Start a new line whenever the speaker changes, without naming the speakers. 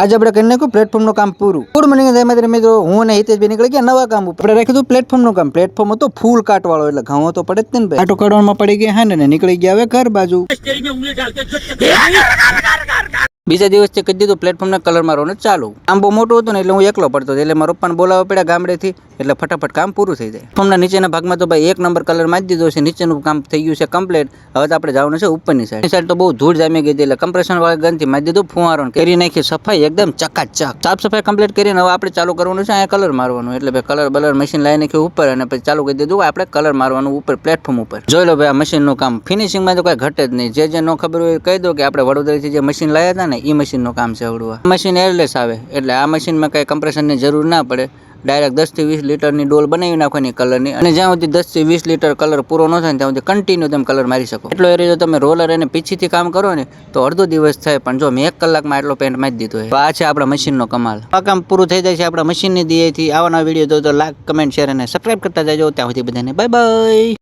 આજે આપણે કરી નાખ્યું પ્લેટફોર્મનું કામ પૂરું. ગુડ મોર્નિંગ મિત્રો, હું અને હિતેશભાઈ નીકળી ગયા નવા કામ ઉપર. આપણે રાખ્યું પ્લેટફોર્મનું કામ. પ્લેટફોર્મ હતો ફૂલ કાટવાળો, એટલે ઘાવો તો પડે જ ને ભાઈ. આટો કાઢવામાં પડી ગયા હે ને નીકળી ગયા હવે ઘર બાજુ. બીજા દિવસથી કહી દીધું પ્લેટફોર્મના કલર મારવાનું ચાલુ. આમ બહુ મોટું હતું ને એટલે હું એકલો પડતો, એટલે મારા પપ્પાને બોલાવવા પડ્યા ગામડેથી, એટલે ફટાફટ કામ પૂરું થઈ જાય. પ્લેટફોર્મના નીચેના ભાગમાં તો ભાઈ 1 નંબર કલર મારી દીધો છે. નીચેનું કામ થઈ ગયું છે કમ્પ્લીટ. હવે તો આપણે જવાનું છે ઉપરની સાઈડ. સાઈડ તો બહુ ધૂળ જામી ગઈ હતી, એટલે કમ્પ્રેશન વાળા ગનથી મારી દીધું ફુવારો, કરી નાખી સફાઈ એકદમ ચકાચક. સાફ સફાઈ કમ્પ્લીટ કરીને હવે આપણે ચાલુ કરવાનું છે અહીંયા કલર મારવાનું. એટલે ભાઈ કલર બલર મશીન લાવી નાખ્યું ઉપર, અને પછી ચાલુ કરી દીધું આપણે કલર મારવાનું ઉપર પ્લેટફોર્મ ઉપર. જોઈ લો ભાઈ આ મશીનનું કામ. ફિનિશિંગમાં તો કઈ ઘટે જ નહીં. જે ન ખબર હોય કહી દો કે આપણે વડોદરાથી જે મશીન લાવ્યા હતા ને એ મશીનનું કામ છે. મશીન એરલેસ આવે, એટલે આ મશીનમાં કઈ કમ્પ્રેશનની જરૂર ના પડે. ડાયરેક્ટ 10 થી 20 લીટરની ડોલ બનાવી નાખવાની કલરની, અને જ્યાં સુધી 10 થી 20 લીટર કલર પૂરો ન થાય ત્યાં સુધી કન્ટિન્યુ તમે કલર મારી શકો. એટલો એરિયા જો તમે રોલર અને પીછીથી કામ કરો ને તો અડધો દિવસ થાય, પણ જો મેં 1 કલાકમાં એટલો પેન્ટ મારી દીધો છે. આ છે આપણા મશીનનો કમાલ. આ કામ પૂરું થઈ જાય છે આપણા મશીનની દિયેથી. આવા નવા વિડીયો તો લાઈક, કમેન્ટ, શેર અને સબસ્ક્રાઇબ કરતા જાજો. ત્યાં સુધી બધાને બાય બાય.